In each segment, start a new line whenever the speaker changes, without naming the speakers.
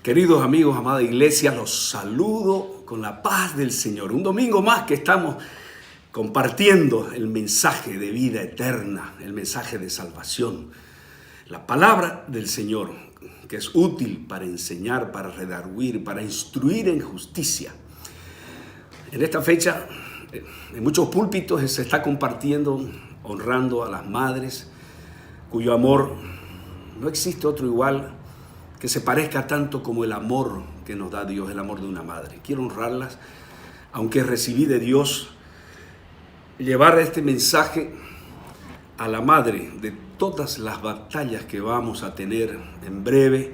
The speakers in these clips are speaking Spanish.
Queridos amigos, amada iglesia, los saludo con la paz del Señor. Un domingo más que estamos compartiendo el mensaje de vida eterna, el mensaje de salvación. La palabra del Señor, que es útil para enseñar, para redarguir, para instruir en justicia. En esta fecha, en muchos púlpitos se está compartiendo, honrando a las madres, cuyo amor no existe otro igual que se parezca tanto como el amor que nos da Dios, el amor de una madre. Quiero honrarlas, aunque recibí de Dios llevar este mensaje a la madre de todas las batallas que vamos a tener en breve.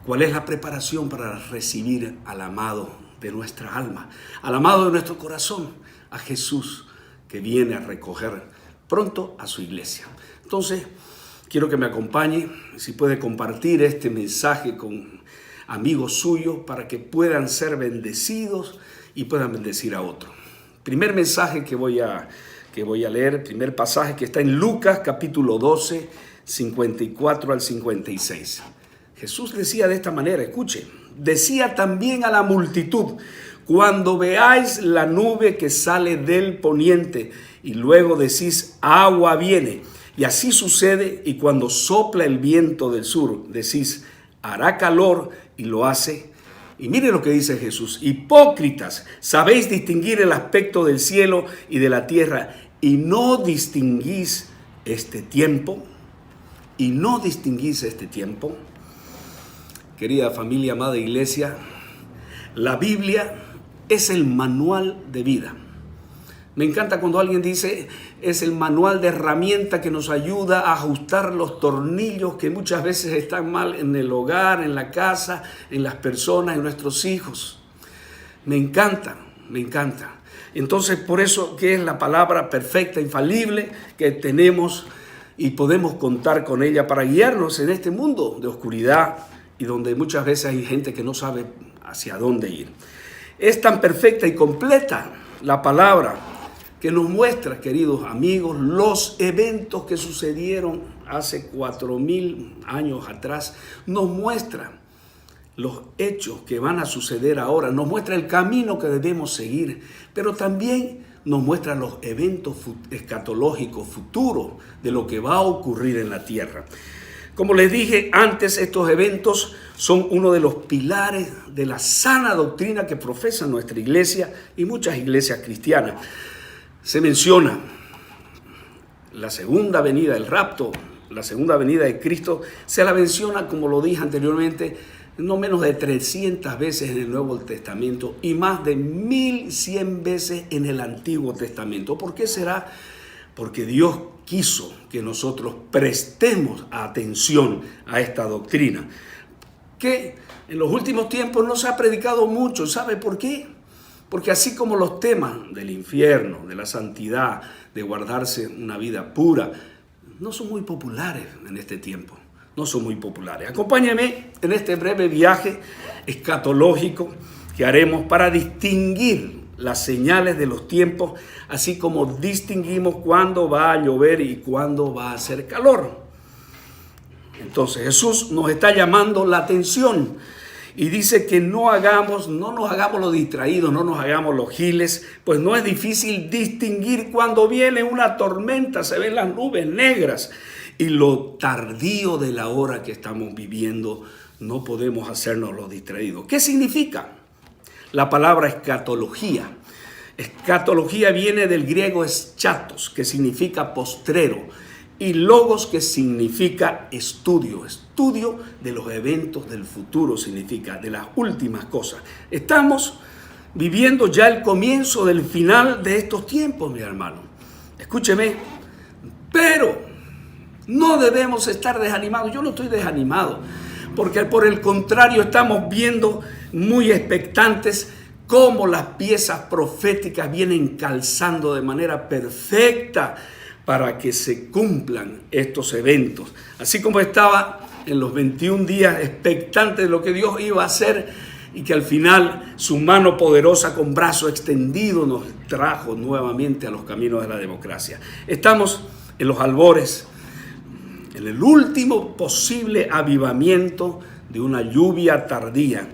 ¿Cuál es la preparación para recibir al amado de nuestra alma, al amado de nuestro corazón, a Jesús, que viene a recoger pronto a su iglesia? Entonces, quiero que me acompañe, si puede compartir este mensaje con amigos suyos para que puedan ser bendecidos y puedan bendecir a otros. Primer mensaje que voy a leer, primer pasaje que está en Lucas capítulo 12, 54 al 56. Jesús decía de esta manera, escuche, decía también a la multitud: cuando veáis la nube que sale del poniente y luego decís agua viene, y así sucede, y cuando sopla el viento del sur, decís hará calor, y lo hace. Y mire lo que dice Jesús: hipócritas, sabéis distinguir el aspecto del cielo y de la tierra, y no distinguís este tiempo. Y no distinguís este tiempo. Querida familia, amada iglesia, la Biblia es el manual de vida. Me encanta cuando alguien dice, es el manual de herramienta que nos ayuda a ajustar los tornillos que muchas veces están mal en el hogar, en la casa, en las personas, en nuestros hijos. Me encanta, me encanta. Entonces, por eso que es la palabra perfecta, infalible, que tenemos y podemos contar con ella para guiarnos en este mundo de oscuridad y donde muchas veces hay gente que no sabe hacia dónde ir. Es tan perfecta y completa la palabra que nos muestra, queridos amigos, los eventos que sucedieron hace 4000 años atrás. Nos muestra los hechos que van a suceder ahora, nos muestra el camino que debemos seguir, pero también nos muestra los eventos escatológicos futuros de lo que va a ocurrir en la tierra. Como les dije antes, estos eventos son uno de los pilares de la sana doctrina que profesa nuestra iglesia y muchas iglesias cristianas. Se menciona la segunda venida, el rapto, la segunda venida de Cristo, se la menciona, como lo dije anteriormente, no menos de 300 veces en el Nuevo Testamento y más de 1100 veces en el Antiguo Testamento. ¿Por qué será? Porque Dios quiso que nosotros prestemos atención a esta doctrina, que en los últimos tiempos no se ha predicado mucho. ¿Sabe por qué? Porque así como los temas del infierno, de la santidad, de guardarse una vida pura, no son muy populares en este tiempo. No son muy populares. Acompáñenme en este breve viaje escatológico que haremos para distinguir las señales de los tiempos, así como distinguimos cuándo va a llover y cuándo va a hacer calor. Entonces Jesús nos está llamando la atención y dice que no nos hagamos los distraídos, no nos hagamos los giles, pues no es difícil distinguir cuando viene una tormenta, se ven las nubes negras y lo tardío de la hora que estamos viviendo, no podemos hacernos los distraídos. ¿Qué significa la palabra escatología? Escatología viene del griego eschatos, que significa postrero, y logos, que significa estudio de los eventos del futuro, significa de las últimas cosas. Estamos viviendo ya el comienzo del final de estos tiempos, mi hermano. Escúcheme, pero no debemos estar desanimados. Yo no estoy desanimado, porque por el contrario estamos viendo muy expectantes cómo las piezas proféticas vienen calzando de manera perfecta para que se cumplan estos eventos. Así como estaba en los 21 días expectante de lo que Dios iba a hacer y que al final su mano poderosa con brazo extendido nos trajo nuevamente a los caminos de la democracia. Estamos en los albores, en el último posible avivamiento de una lluvia tardía,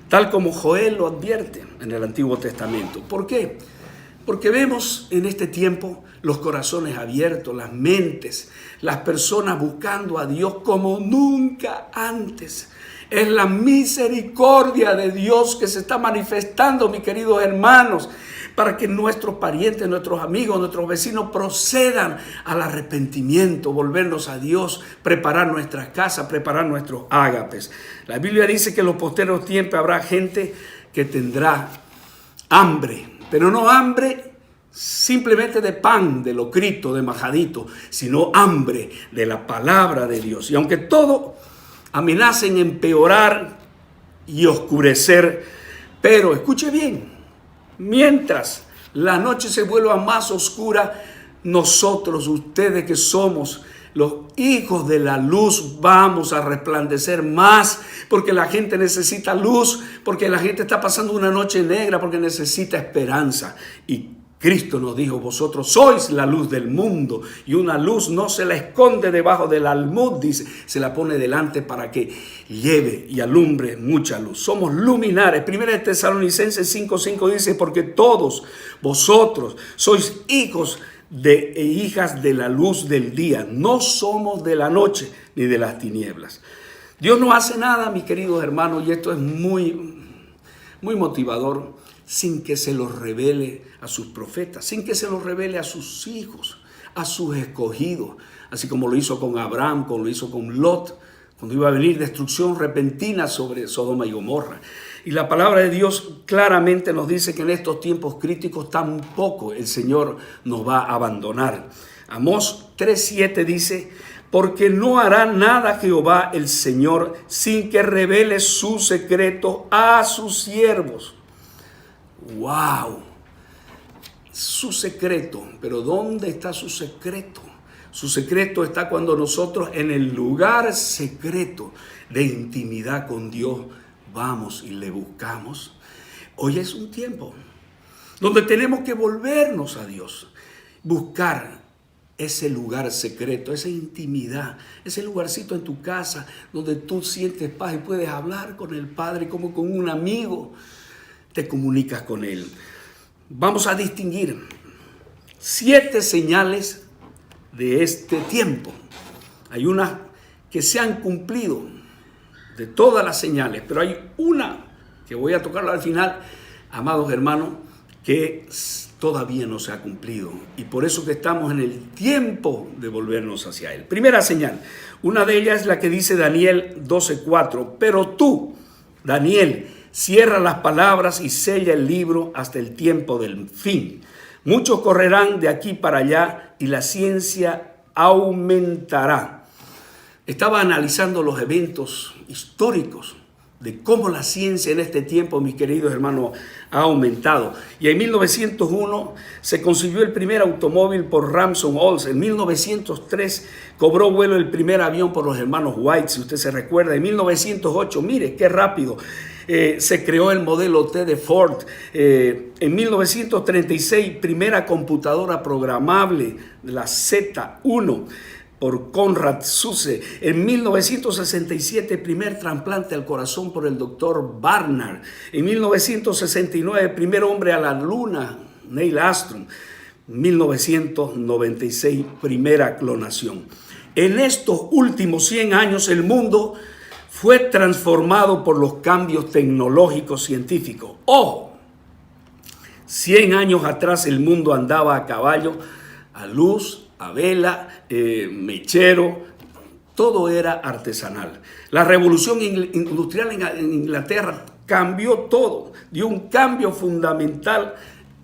tal como Joel lo advierte en el Antiguo Testamento. ¿Por qué? Porque vemos en este tiempo los corazones abiertos, las mentes, las personas buscando a Dios como nunca antes. Es la misericordia de Dios que se está manifestando, mis queridos hermanos, para que nuestros parientes, nuestros amigos, nuestros vecinos procedan al arrepentimiento, volvernos a Dios, preparar nuestras casas, preparar nuestros ágapes. La Biblia dice que en los posteros tiempos habrá gente que tendrá hambre, pero no hambre simplemente de pan, de locrito, de majadito, sino hambre de la palabra de Dios. Y aunque todo amenaza en empeorar y oscurecer, pero escuche bien, mientras la noche se vuelva más oscura, nosotros, ustedes que somos los hijos de la luz, vamos a resplandecer más, porque la gente necesita luz, porque la gente está pasando una noche negra, porque necesita esperanza. Y Cristo nos dijo: vosotros sois la luz del mundo, y una luz no se la esconde debajo del almud, dice, se la pone delante para que lleve y alumbre mucha luz. Somos luminares. 1 Tesalonicenses 5:5 dice: porque todos vosotros sois hijos e hijas de la luz del día, no somos de la noche ni de las tinieblas. Dios no hace nada, mis queridos hermanos, y esto es muy motivador, sin que se los revele a sus profetas, sin que se los revele a sus hijos, a sus escogidos, así como lo hizo con Abraham, como lo hizo con Lot, cuando iba a venir destrucción repentina sobre Sodoma y Gomorra. Y la palabra de Dios claramente nos dice que en estos tiempos críticos tampoco el Señor nos va a abandonar. Amós 3:7 dice: porque no hará nada Jehová el Señor sin que revele su secreto a sus siervos. ¡Wow! Su secreto. ¿Pero dónde está su secreto? Su secreto está cuando nosotros en el lugar secreto de intimidad con Dios vamos y le buscamos. Hoy es un tiempo donde tenemos que volvernos a Dios, buscar ese lugar secreto, esa intimidad, ese lugarcito en tu casa donde tú sientes paz y puedes hablar con el Padre como con un amigo. Te comunicas con Él. Vamos a distinguir 7 señales de este tiempo. Hay unas que se han cumplido de todas las señales, pero hay una que voy a tocarla al final, amados hermanos, que todavía no se ha cumplido, y por eso que estamos en el tiempo de volvernos hacia Él. Primera señal, una de ellas es la que dice Daniel 12:4, pero tú, Daniel, cierra las palabras y sella el libro hasta el tiempo del fin. Muchos correrán de aquí para allá y la ciencia aumentará. Estaba analizando los eventos históricos de cómo la ciencia en este tiempo, mis queridos hermanos, ha aumentado. Y en 1901 se concibió el primer automóvil por Ramson Olds. En 1903 cobró vuelo el primer avión por los hermanos White, si usted se recuerda. En 1908, mire qué rápido, se creó el modelo T de Ford. En 1936, primera computadora programable, la Z1, por Conrad Zuse. En 1967, primer trasplante al corazón por el doctor Barnard. En 1969, primer hombre a la luna, Neil Armstrong. 1996, primera clonación. En estos últimos 100 años, el mundo fue transformado por los cambios tecnológicos científicos. ¡Ojo! 100 años atrás el mundo andaba a caballo, a luz, a vela, mechero, todo era artesanal. La revolución industrial en Inglaterra cambió todo, dio un cambio fundamental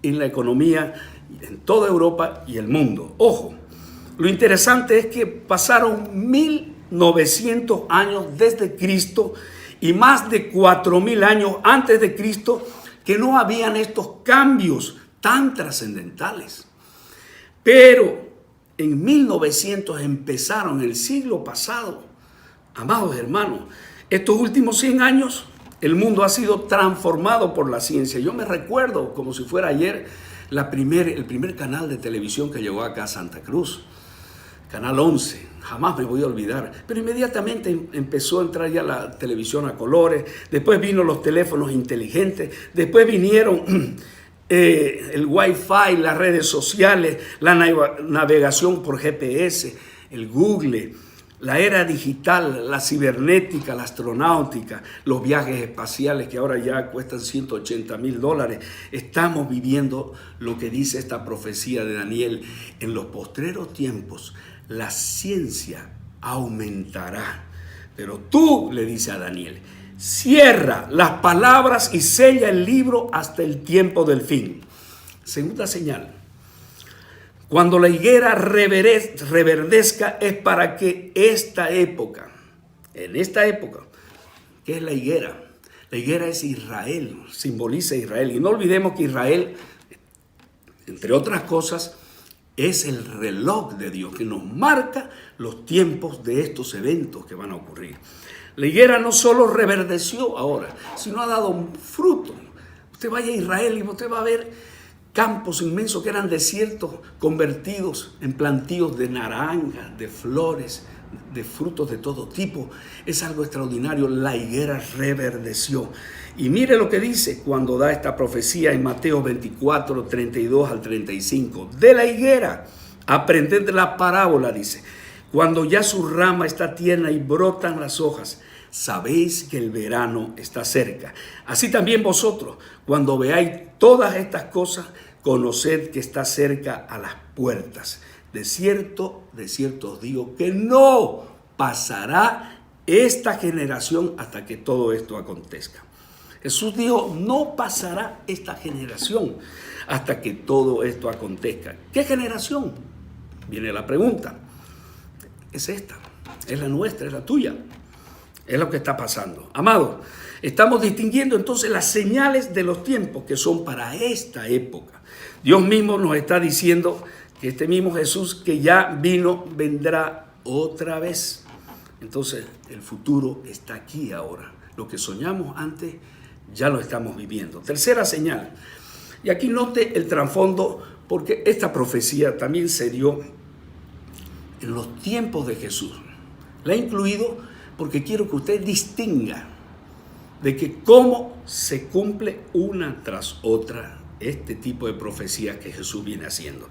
en la economía en toda Europa y el mundo. Ojo, lo interesante es que pasaron 1900 años desde Cristo y más de 4000 años antes de Cristo que no habían estos cambios tan trascendentales. Pero en 1900 empezaron, el siglo pasado, amados hermanos, estos últimos 100 años, el mundo ha sido transformado por la ciencia. Yo me recuerdo, como si fuera ayer, el primer canal de televisión que llegó acá a Santa Cruz, Canal 11. jamás me voy a olvidar. Pero inmediatamente empezó a entrar ya la televisión a colores, después vino los teléfonos inteligentes, después vinieron el Wi-Fi, las redes sociales, la navegación por GPS, el Google, la era digital, la cibernética, la astronáutica, los viajes espaciales que ahora ya cuestan $180,000. Estamos viviendo lo que dice esta profecía de Daniel. En los postreros tiempos la ciencia aumentará. Pero tú, le dice a Daniel, cierra las palabras y sella el libro hasta el tiempo del fin. Segunda señal. Cuando la higuera reverdezca es para que en esta época, ¿qué es la higuera? La higuera es Israel, simboliza a Israel. Y no olvidemos que Israel, entre otras cosas, es el reloj de Dios que nos marca los tiempos de estos eventos que van a ocurrir. La higuera no solo reverdeció ahora, sino ha dado fruto. Usted vaya a Israel y usted va a ver campos inmensos que eran desiertos convertidos en plantíos de naranjas, de flores, de frutos de todo tipo. Es algo extraordinario. La higuera reverdeció. Y mire lo que dice cuando da esta profecía en Mateo 24, 32 al 35. De la higuera, aprended la parábola, dice. Cuando ya su rama está tierna y brotan las hojas, sabéis que el verano está cerca. Así también vosotros, cuando veáis todas estas cosas, conoced que está cerca a las puertas. De cierto os digo que no pasará esta generación hasta que todo esto acontezca. Jesús dijo, no pasará esta generación hasta que todo esto acontezca. ¿Qué generación? Viene la pregunta. Es esta, es la nuestra, es la tuya. Es lo que está pasando. Amados, estamos distinguiendo entonces las señales de los tiempos que son para esta época. Dios mismo nos está diciendo que este mismo Jesús que ya vino, vendrá otra vez. Entonces, el futuro está aquí ahora. Lo que soñamos antes, ya lo estamos viviendo. Tercera señal. Y aquí note el trasfondo, porque esta profecía también se dio en los tiempos de Jesús. La he incluido porque quiero que usted distinga de que cómo se cumple una tras otra este tipo de profecías que Jesús viene haciendo.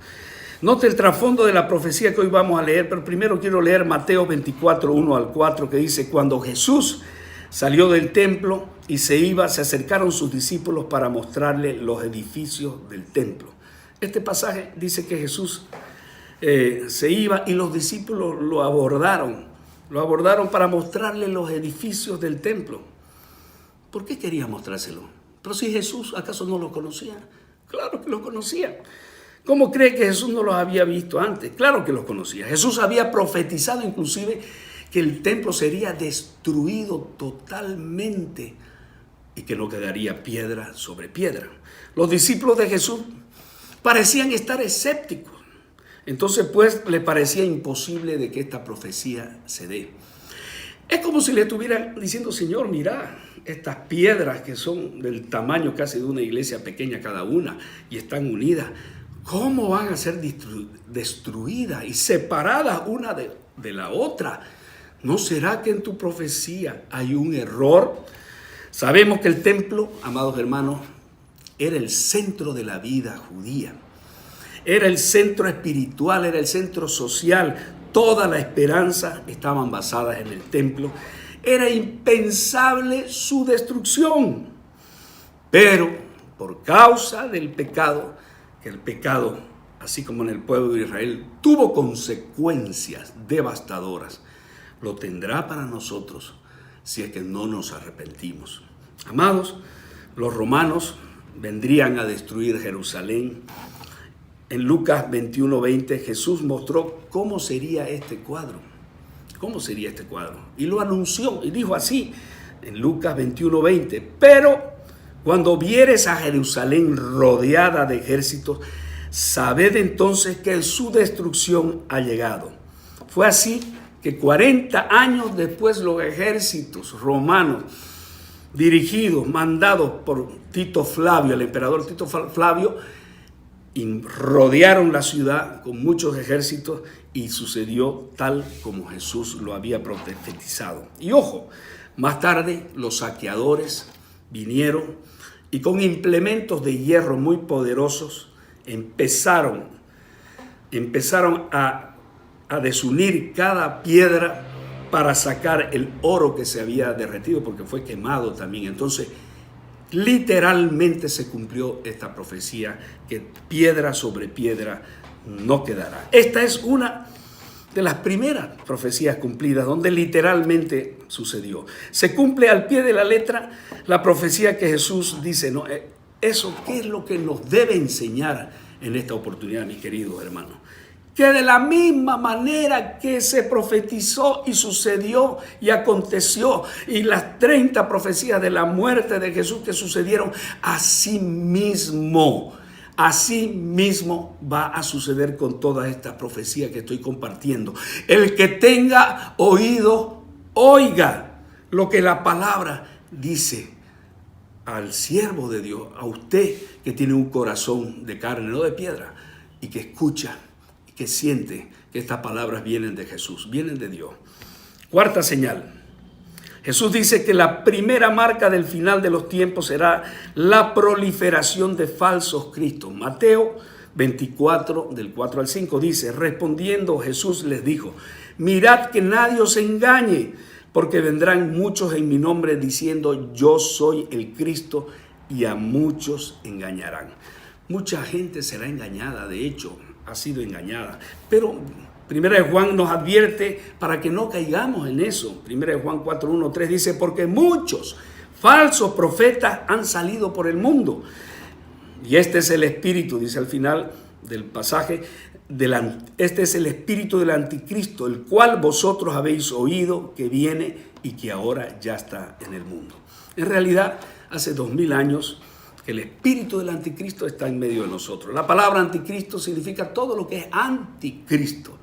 Note el trasfondo de la profecía que hoy vamos a leer, pero primero quiero leer Mateo 24, 1 al 4, que dice, cuando Jesús salió del templo y se iba, se acercaron sus discípulos para mostrarle los edificios del templo. Este pasaje dice que Jesús se iba y los discípulos lo abordaron para mostrarle los edificios del templo. ¿Por qué quería mostrárselo? Pero si Jesús, ¿acaso no lo conocía? Claro que lo conocía. ¿Cómo cree que Jesús no los había visto antes? Claro que los conocía. Jesús había profetizado inclusive que el templo sería destruido totalmente y que no quedaría piedra sobre piedra. Los discípulos de Jesús parecían estar escépticos. Entonces, pues, le parecía imposible de que esta profecía se dé. Es como si le estuvieran diciendo, Señor, mira, estas piedras que son del tamaño casi de una iglesia pequeña cada una y están unidas, ¿cómo van a ser destruidas y separadas una de la otra? ¿No será que en tu profecía hay un error? Sabemos que el templo, amados hermanos, era el centro de la vida judía. Era el centro espiritual, era el centro social. Toda la esperanza estaban basadas en el templo. Era impensable su destrucción. Pero por causa del pecado, que el pecado, así como en el pueblo de Israel, tuvo consecuencias devastadoras, lo tendrá para nosotros si es que no nos arrepentimos. Amados, los romanos vendrían a destruir Jerusalén. En Lucas 21:20 Jesús mostró cómo sería este cuadro. ¿Cómo sería este cuadro? Y lo anunció y dijo así en Lucas 21:20. Pero cuando vieres a Jerusalén rodeada de ejércitos, sabed entonces que su destrucción ha llegado. Fue así que 40 años después los ejércitos romanos dirigidos, mandados por Tito Flavio, el emperador Tito Flavio, y rodearon la ciudad con muchos ejércitos y sucedió tal como Jesús lo había profetizado. Y ojo, más tarde los saqueadores vinieron y con implementos de hierro muy poderosos empezaron a desunir cada piedra para sacar el oro que se había derretido, porque fue quemado también. Entonces, literalmente se cumplió esta profecía, que piedra sobre piedra no quedará. Esta es una de las primeras profecías cumplidas, donde literalmente sucedió. Se cumple al pie de la letra la profecía que Jesús dice, ¿no? Eso, ¿qué es lo que nos debe enseñar en esta oportunidad, mis queridos hermanos? Que de la misma manera que se profetizó y sucedió y aconteció, y las 30 profecías de la muerte de Jesús que sucedieron, así mismo va a suceder con todas estas profecías que estoy compartiendo. El que tenga oído, oiga lo que la palabra dice al siervo de Dios, a usted que tiene un corazón de carne, no de piedra, y que escucha, que siente que estas palabras vienen de Jesús, vienen de Dios. Cuarta señal. Jesús dice que la primera marca del final de los tiempos será la proliferación de falsos cristos. Mateo 24, del 4 al 5 dice, respondiendo Jesús les dijo, mirad que nadie os engañe, porque vendrán muchos en mi nombre diciendo, yo soy el Cristo, y a muchos engañarán. Mucha gente será engañada, de hecho, ha sido engañada. Pero Primera de Juan nos advierte para que no caigamos en eso. Primera de Juan 4, 1, 3 dice, porque muchos falsos profetas han salido por el mundo. Y este es el espíritu, dice al final del pasaje, este es el espíritu del anticristo, el cual vosotros habéis oído que viene y que ahora ya está en el mundo. En realidad, hace 2000 años, el espíritu del anticristo está en medio de nosotros. La palabra anticristo significa todo lo que es anticristo.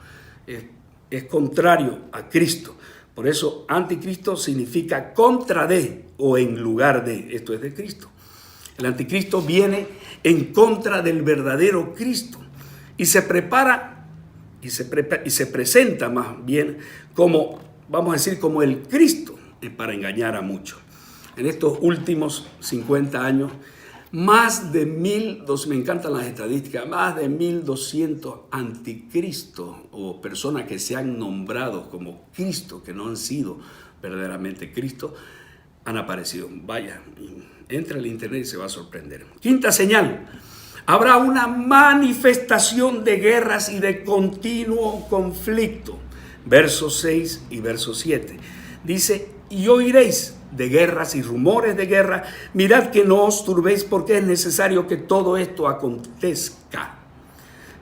Es contrario a Cristo. Por eso anticristo significa contra de o en lugar de. Esto es de Cristo. El anticristo viene en contra del verdadero Cristo y se prepara y se presenta más bien como, vamos a decir, como el Cristo para engañar a muchos. En estos últimos 50 años, más de 1,200, me encantan las estadísticas, más de 1,200 anticristos o personas que se han nombrado como Cristo, que no han sido verdaderamente Cristo, han aparecido. Vaya, entra al internet y se va a sorprender. Quinta señal, habrá una manifestación de guerras y de continuo conflicto. Versos 6 y verso 7. Dice, y oiréis de guerras y rumores de guerra, mirad que no os turbéis porque es necesario que todo esto acontezca.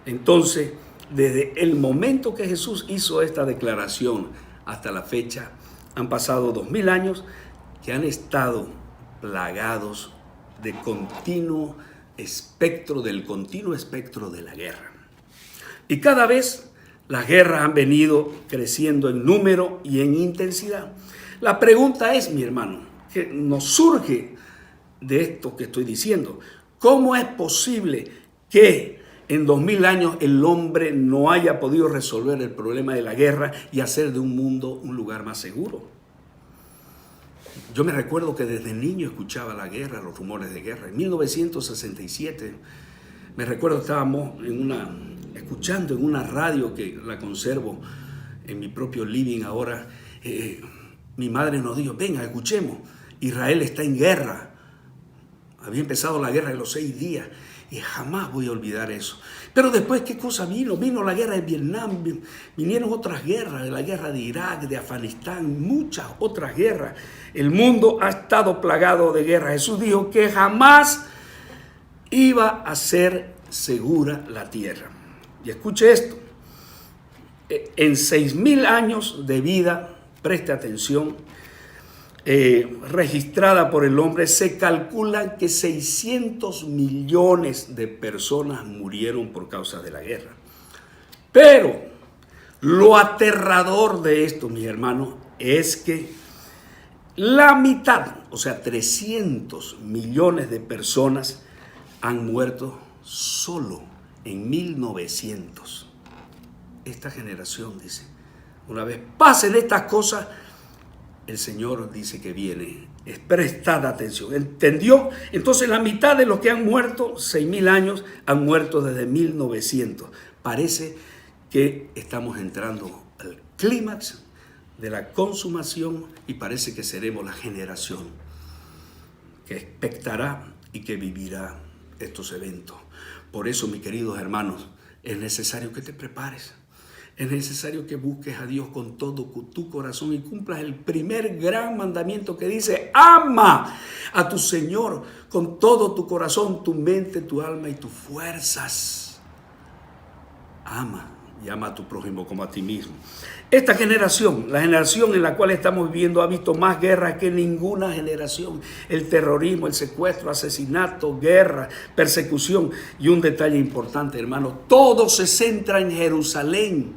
Entonces, desde el momento que Jesús hizo esta declaración hasta la fecha, han pasado 2000 años que han estado plagados de continuo espectro de la guerra. Y cada vez las guerras han venido creciendo en número y en intensidad. La pregunta es, mi hermano, que nos surge de esto que estoy diciendo, ¿cómo es posible que en 2000 años el hombre no haya podido resolver el problema de la guerra y hacer de un mundo un lugar más seguro? Yo me recuerdo que desde niño escuchaba la guerra, los rumores de guerra. En 1967, me recuerdo que estábamos escuchando en una radio que la conservo en mi propio living ahora. Mi madre nos dijo, venga, escuchemos, Israel está en guerra. Había empezado la guerra en los 6 días y jamás voy a olvidar eso. Pero después, ¿qué cosa vino? Vino la guerra de Vietnam, vinieron otras guerras, la guerra de Irak, de Afganistán, muchas otras guerras. El mundo ha estado plagado de guerra. Jesús dijo que jamás iba a ser segura la tierra. Y escuche esto, en 6,000 años de vida, preste atención, registrada por el hombre, se calcula que 600 millones de personas murieron por causa de la guerra. Pero lo aterrador de esto, mis hermanos, es que la mitad, o sea, 300 millones de personas han muerto solo en 1900. Esta generación, dice, una vez pasen estas cosas, el Señor dice que viene. Prestad atención. ¿Entendió? Entonces la mitad de los que han muerto, 6.000 años, han muerto desde 1900. Parece que estamos entrando al clímax de la consumación y parece que seremos la generación que expectará y que vivirá estos eventos. Por eso, mis queridos hermanos, es necesario que te prepares. Es necesario que busques a Dios con todo tu corazón y cumplas el primer gran mandamiento que dice: ama a tu Señor con todo tu corazón, tu mente, tu alma y tus fuerzas. Ama y ama a tu prójimo como a ti mismo. Esta generación, la generación en la cual estamos viviendo, ha visto más guerra que ninguna generación. El terrorismo, el secuestro, asesinato, guerra, persecución. Y un detalle importante, hermano, todo se centra en Jerusalén,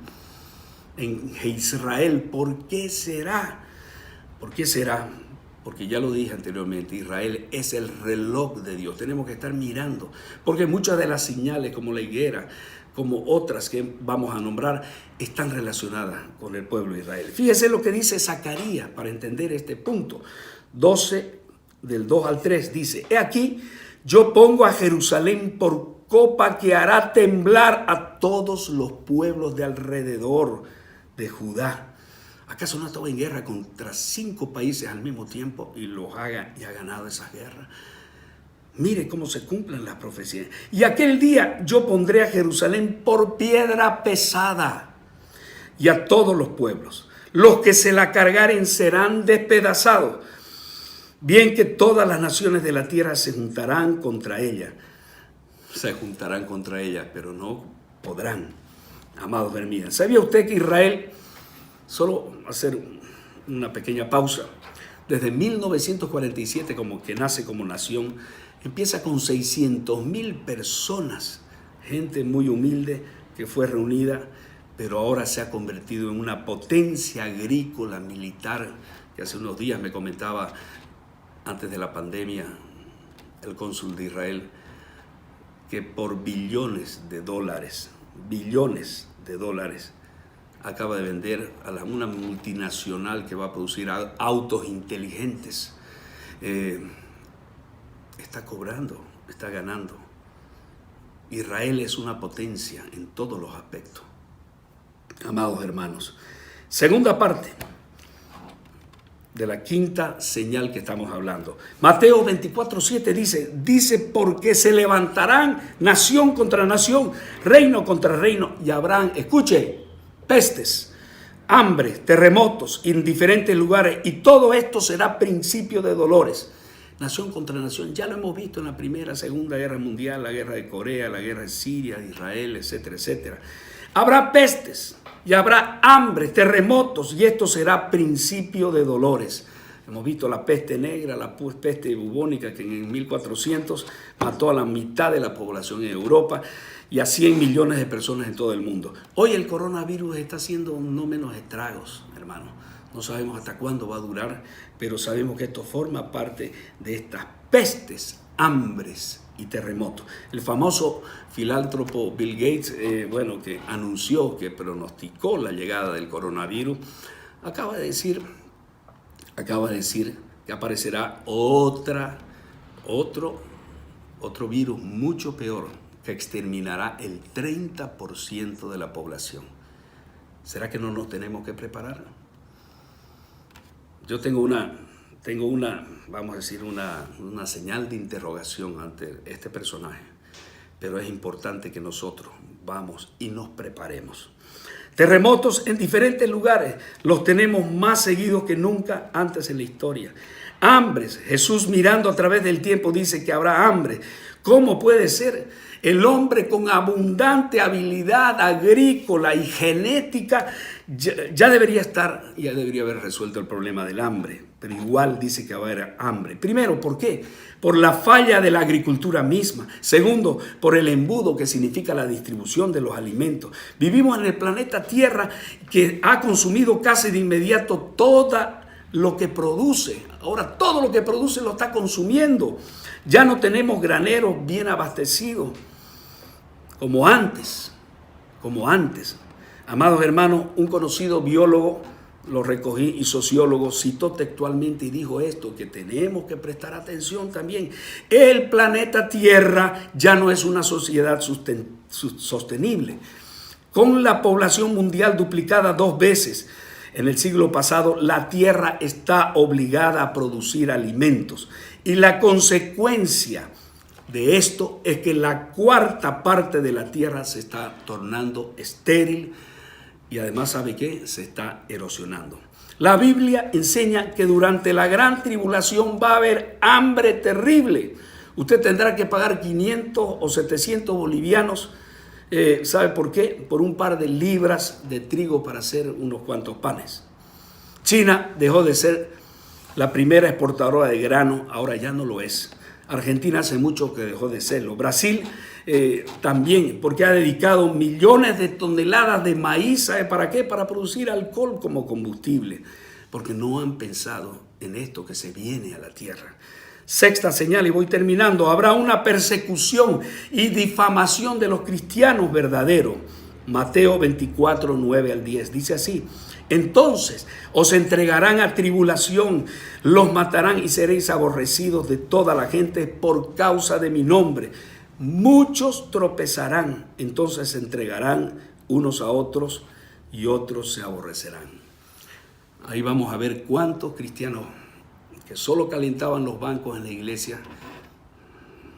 en Israel. ¿Por qué será? ¿Por qué será? Porque ya lo dije anteriormente, Israel es el reloj de Dios. Tenemos que estar mirando, porque muchas de las señales, como la higuera, como otras que vamos a nombrar, están relacionadas con el pueblo de Israel. Fíjese lo que dice Zacarías para entender este punto. 12, del 2 al 3, dice: he aquí, yo pongo a Jerusalén por copa que hará temblar a todos los pueblos de alrededor de Judá. ¿Acaso no estaba en guerra contra 5 países al mismo tiempo y ha ganado esas guerras? Mire cómo se cumplen las profecías. Y aquel día yo pondré a Jerusalén por piedra pesada, y a todos los pueblos, los que se la cargaren serán despedazados. Bien que todas las naciones de la tierra se juntarán contra ella. Se juntarán contra ella, pero no podrán. Amados hermanos, ¿sabía usted que Israel, solo hacer una pequeña pausa, desde 1947 como que nace como nación, empieza con 600,000 personas, gente muy humilde que fue reunida, pero ahora se ha convertido en una potencia agrícola, militar, que hace unos días me comentaba, antes de la pandemia, el cónsul de Israel, que por billones de dólares, acaba de vender a una multinacional que va a producir autos inteligentes. Está cobrando, está ganando. Israel es una potencia en todos los aspectos. Amados hermanos, segunda parte de la quinta señal que estamos hablando. Mateo 24:7 dice, porque se levantarán nación contra nación, reino contra reino, y habrán, escuche, pestes, hambre, terremotos en diferentes lugares, y todo esto será principio de dolores. Nación contra nación, ya lo hemos visto en la Primera, Segunda Guerra Mundial, la guerra de Corea, la guerra de Siria, de Israel, etcétera, etcétera. Habrá pestes y habrá hambre, terremotos, y esto será principio de dolores. Hemos visto la peste negra, la peste bubónica, que en 1400 mató a la mitad de la población en Europa y a 100 millones de personas en todo el mundo. Hoy el coronavirus está haciendo no menos estragos, hermano. No sabemos hasta cuándo va a durar, pero sabemos que esto forma parte de estas pestes, hambres y terremotos. El famoso filántropo Bill Gates, que anunció, que pronosticó la llegada del coronavirus, acaba de decir que aparecerá otro virus mucho peor, que exterminará el 30% de la población. ¿Será que no nos tenemos que preparar? Yo tengo una, vamos a decir, una señal de interrogación ante este personaje, pero es importante que nosotros vamos y nos preparemos. Terremotos en diferentes lugares, los tenemos más seguidos que nunca antes en la historia. Hambres, Jesús mirando a través del tiempo dice que habrá hambre. ¿Cómo puede ser? El hombre con abundante habilidad agrícola y genética ya debería haber resuelto el problema del hambre, pero igual dice que va a haber hambre. Primero, ¿por qué? Por la falla de la agricultura misma. Segundo, por el embudo, que significa la distribución de los alimentos. Vivimos en el planeta Tierra, que ha consumido casi de inmediato todo lo que produce. Ahora todo lo que produce lo está consumiendo. Ya no tenemos graneros bien abastecidos. como antes. Amados hermanos, un conocido biólogo, lo recogí, y sociólogo, citó textualmente y dijo esto, que tenemos que prestar atención también. El planeta Tierra ya no es una sociedad sostenible. Con la población mundial duplicada 2 veces en el siglo pasado, la Tierra está obligada a producir alimentos. Y la consecuencia de esto es que la 1/4 parte de la Tierra se está tornando estéril y además, ¿sabe qué? Se está erosionando. La Biblia enseña que durante la gran tribulación va a haber hambre terrible. Usted tendrá que pagar 500 o 700 bolivianos. ¿Sabe por qué? Por un par de libras de trigo para hacer unos cuantos panes. China dejó de ser la primera exportadora de grano, ahora ya no lo es. Argentina hace mucho que dejó de serlo. Brasil también, porque ha dedicado millones de toneladas de maíz. ¿Sabe para qué? Para producir alcohol como combustible, porque no han pensado en esto que se viene a la tierra. Sexta señal, y voy terminando: habrá una persecución y difamación de los cristianos verdaderos. Mateo 24, 9 al 10, dice así: entonces os entregarán a tribulación, los matarán y seréis aborrecidos de toda la gente por causa de mi nombre. Muchos tropezarán, entonces se entregarán unos a otros y otros se aborrecerán. Ahí vamos a ver cuántos cristianos que solo calentaban los bancos en la iglesia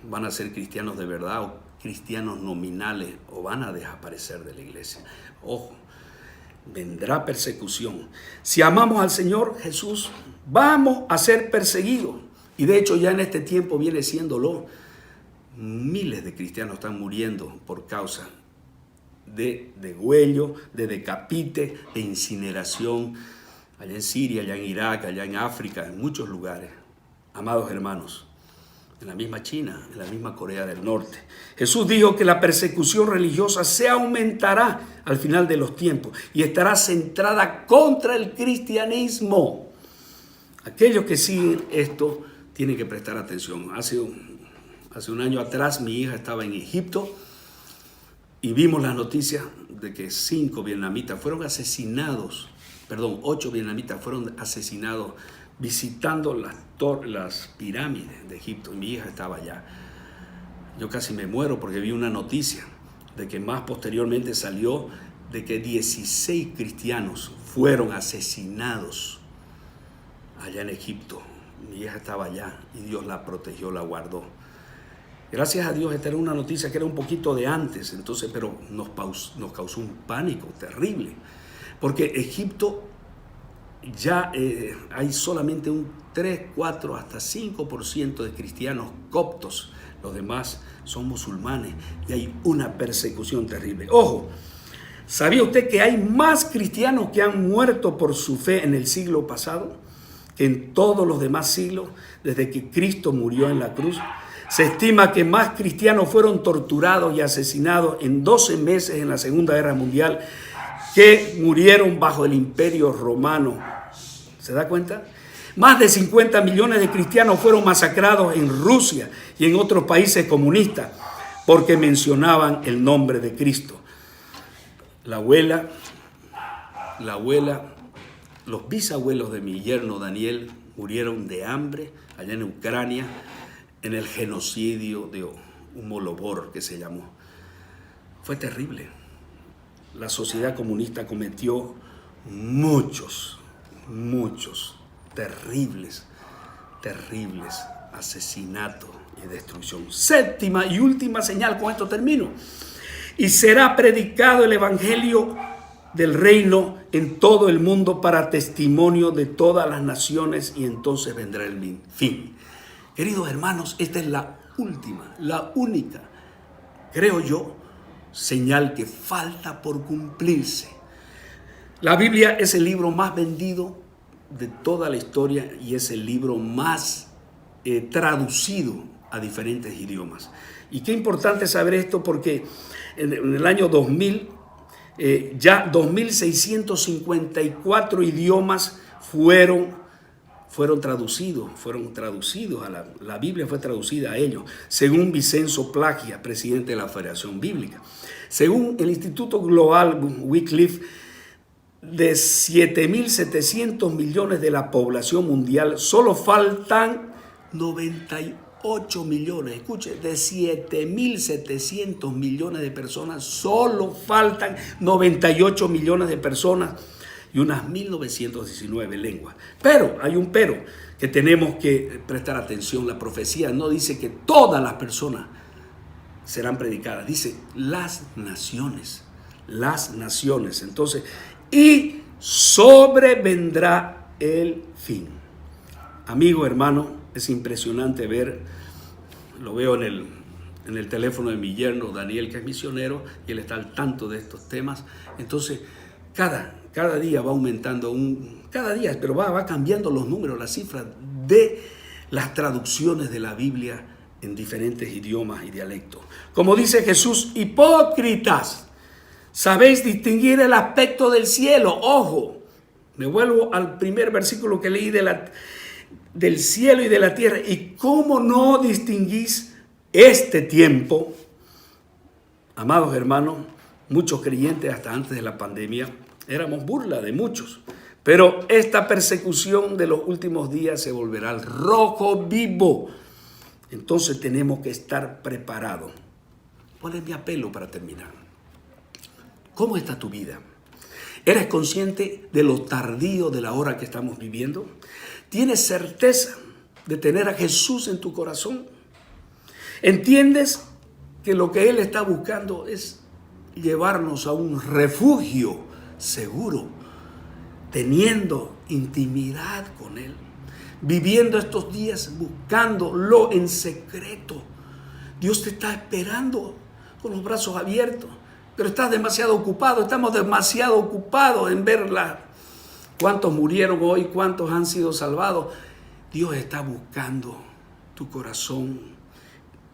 van a ser cristianos de verdad o cristianos nominales, o van a desaparecer de la iglesia. Ojo, vendrá persecución. Si amamos al Señor Jesús, vamos a ser perseguidos. Y de hecho ya en este tiempo viene siéndolo. Miles de cristianos están muriendo por causa de degüello, de decapite, de incineración, allá en Siria, allá en Irak, allá en África, en muchos lugares. Amados hermanos, en la misma China, en la misma Corea del Norte. Jesús dijo que la persecución religiosa se aumentará al final de los tiempos y estará centrada contra el cristianismo. Aquellos que siguen esto tienen que prestar atención. Hace un año atrás mi hija estaba en Egipto y vimos las noticias de que 8 vietnamitas fueron asesinados visitando las pirámides de Egipto. Mi hija estaba allá. Yo casi me muero porque vi una noticia de que más posteriormente salió de que 16 cristianos fueron asesinados allá en Egipto. Mi hija estaba allá y Dios la protegió, la guardó. Gracias a Dios, esta era una noticia que era un poquito de antes, entonces, pero nos causó un pánico terrible, porque Egipto ya hay solamente un 3, 4, hasta 5% de cristianos coptos. Los demás son musulmanes y hay una persecución terrible. Ojo, ¿sabía usted que hay más cristianos que han muerto por su fe en el siglo pasado que en todos los demás siglos desde que Cristo murió en la cruz? Se estima que más cristianos fueron torturados y asesinados en 12 meses en la Segunda Guerra Mundial que murieron bajo el Imperio Romano. ¿Se da cuenta? Más de 50 millones de cristianos fueron masacrados en Rusia y en otros países comunistas porque mencionaban el nombre de Cristo. La abuela, los bisabuelos de mi yerno Daniel murieron de hambre allá en Ucrania en el genocidio de Holodomor, que se llamó. Fue terrible. La sociedad comunista cometió muchos terribles asesinatos y destrucción. Séptima y última señal, con esto termino. Y será predicado el evangelio del reino en todo el mundo para testimonio de todas las naciones, y entonces vendrá el fin. Queridos hermanos, esta es la única, creo yo, señal que falta por cumplirse. La Biblia es el libro más vendido de toda la historia y es el libro más traducido a diferentes idiomas. Y qué importante saber esto, porque en el año 2000 ya 2.654 idiomas fueron fueron traducidos la Biblia fue traducida a ellos, según Vicenzo Plagia, presidente de la Federación Bíblica. Según el Instituto Global Wycliffe, de 7.700 millones de la población mundial, solo faltan 98 millones. Escuche, de 7.700 millones de personas, solo faltan 98 millones de personas y unas 1.919 lenguas. Pero, hay un pero, que tenemos que prestar atención. La profecía no dice que todas las personas serán predicadas, dice las naciones. Entonces, y sobrevendrá el fin. Amigo, hermano, es impresionante ver, lo veo en el teléfono de mi yerno Daniel, que es misionero, y él está al tanto de estos temas. Entonces, cada día va aumentando, pero va cambiando los números, las cifras de las traducciones de la Biblia en diferentes idiomas y dialectos. Como dice Jesús, hipócritas, sabéis distinguir el aspecto del cielo. Ojo, me vuelvo al primer versículo que leí del cielo y de la tierra. ¿Y cómo no distinguís este tiempo? Amados hermanos, muchos creyentes hasta antes de la pandemia éramos burla de muchos. Pero esta persecución de los últimos días se volverá al rojo vivo. Entonces tenemos que estar preparados. ¿Cuál es mi apelo para terminar? ¿Cómo está tu vida? ¿Eres consciente de lo tardío de la hora que estamos viviendo? ¿Tienes certeza de tener a Jesús en tu corazón? ¿Entiendes que lo que Él está buscando es llevarnos a un refugio seguro, teniendo intimidad con Él, viviendo estos días buscándolo en secreto? Dios te está esperando con los brazos abiertos, pero estás demasiado ocupado, estamos demasiado ocupados en verla. ¿Cuántos murieron hoy? ¿Cuántos han sido salvados? Dios está buscando tu corazón,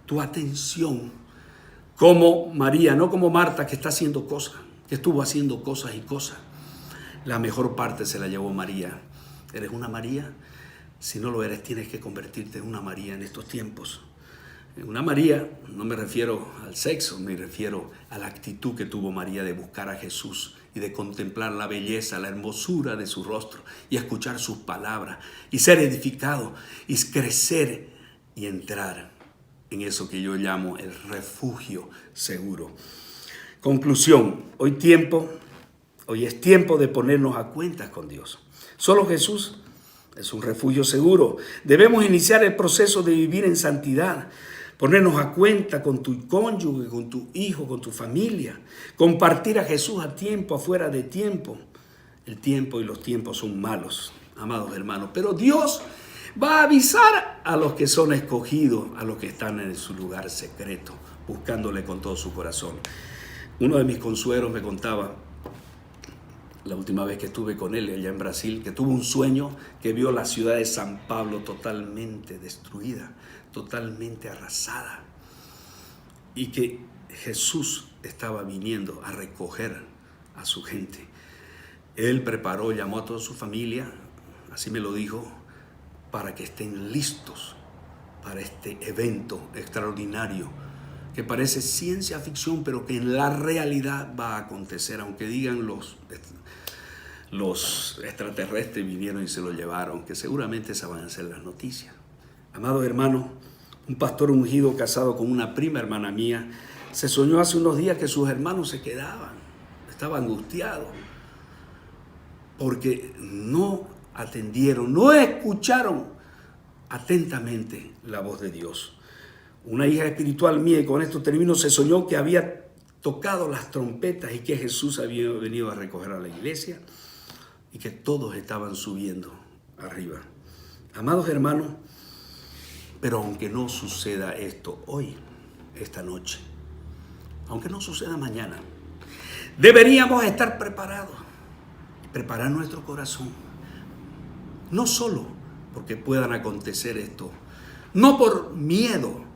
tu atención, como María, no como Marta, que está haciendo cosas, que estuvo haciendo cosas y cosas. La mejor parte se la llevó María. ¿Eres una María? Si no lo eres, tienes que convertirte en una María en estos tiempos. Una María, no me refiero al sexo, me refiero a la actitud que tuvo María de buscar a Jesús y de contemplar la belleza, la hermosura de su rostro y escuchar sus palabras y ser edificado y crecer y entrar en eso que yo llamo el refugio seguro. Conclusión, hoy es tiempo de ponernos a cuentas con Dios. Solo Jesús es un refugio seguro. Debemos iniciar el proceso de vivir en santidad, ponernos a cuenta con tu cónyuge, con tu hijo, con tu familia, compartir a Jesús a tiempo, afuera de tiempo. El tiempo y los tiempos son malos, amados hermanos, pero Dios va a avisar a los que son escogidos, a los que están en su lugar secreto, buscándole con todo su corazón. Uno de mis consueros me contaba, la última vez que estuve con él allá en Brasil, que tuvo un sueño que vio la ciudad de San Pablo totalmente destruida, totalmente arrasada, y que Jesús estaba viniendo a recoger a su gente. Él preparó, llamó a toda su familia, así me lo dijo, para que estén listos para este evento extraordinario que parece ciencia ficción, pero que en la realidad va a acontecer, aunque digan los extraterrestres vinieron y se lo llevaron, que seguramente esas van a ser las noticias. Amados hermanos, un pastor ungido casado con una prima hermana mía se soñó hace unos días que sus hermanos se quedaban, estaba angustiado porque no atendieron, no escucharon atentamente la voz de Dios. Una hija espiritual mía, y con esto termino, se soñó que había tocado las trompetas y que Jesús había venido a recoger a la iglesia y que todos estaban subiendo arriba. Amados hermanos, pero aunque no suceda esto hoy, esta noche, aunque no suceda mañana, deberíamos estar preparados, preparar nuestro corazón, no solo porque puedan acontecer esto, no por miedo,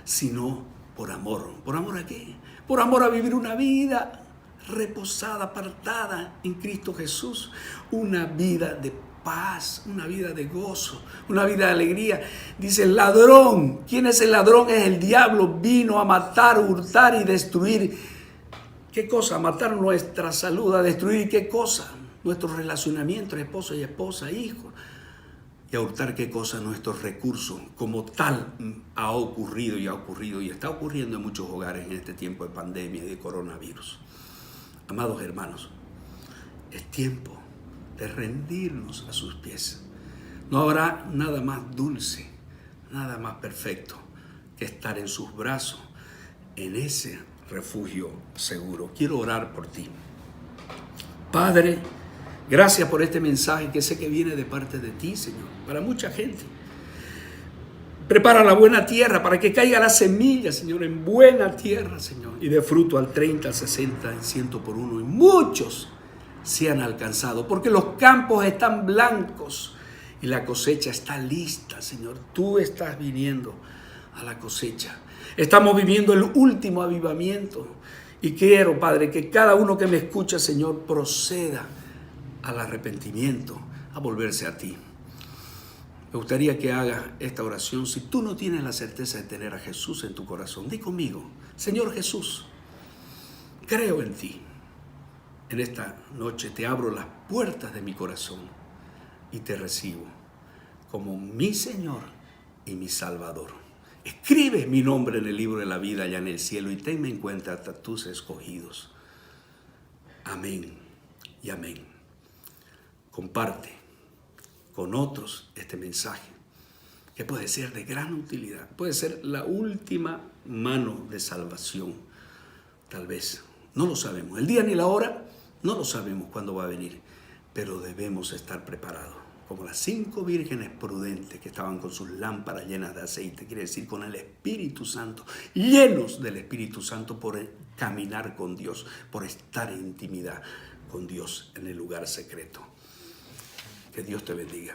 sino por amor. ¿Por amor a qué? Por amor a vivir una vida reposada, apartada en Cristo Jesús, una vida de paz, una vida de gozo, una vida de alegría. Dice el ladrón. ¿Quién es el ladrón? Es el diablo. Vino a matar, hurtar y destruir. ¿Qué cosa? A matar nuestra salud, a destruir ¿qué cosa? Nuestro relacionamiento, esposo y esposa, hijos. Y a hurtar ¿qué cosa? Nuestros recursos. Como tal ha ocurrido y está ocurriendo en muchos hogares en este tiempo de pandemia y de coronavirus. Amados hermanos, es tiempo de rendirnos a sus pies. No habrá nada más dulce, nada más perfecto que estar en sus brazos, en ese refugio seguro. Quiero orar por ti. Padre, gracias por este mensaje que sé que viene de parte de ti, Señor, para mucha gente. Prepara la buena tierra para que caiga la semilla, Señor, en buena tierra, Señor, y dé fruto al 30, al 60, al 100 por uno. Y muchos sean alcanzados, porque los campos están blancos y la cosecha está lista, Señor. Tú estás viniendo a la cosecha. Estamos viviendo el último avivamiento y quiero, Padre, que cada uno que me escucha, Señor, proceda al arrepentimiento, a volverse a ti. Me gustaría que hagas esta oración. Si tú no tienes la certeza de tener a Jesús en tu corazón, di conmigo: Señor Jesús, creo en ti. En esta noche te abro las puertas de mi corazón y te recibo como mi Señor y mi Salvador. Escribe mi nombre en el libro de la vida allá en el cielo y tenme en cuenta hasta tus escogidos. Amén y amén. Comparte con otros este mensaje que puede ser de gran utilidad. Puede ser la última mano de salvación. Tal vez. No lo sabemos. El día ni la hora no lo sabemos cuándo va a venir. Pero debemos estar preparados. Como las 5 vírgenes prudentes que estaban con sus lámparas llenas de aceite. Quiere decir con el Espíritu Santo. Llenos del Espíritu Santo por caminar con Dios. Por estar en intimidad con Dios en el lugar secreto. Que Dios te bendiga.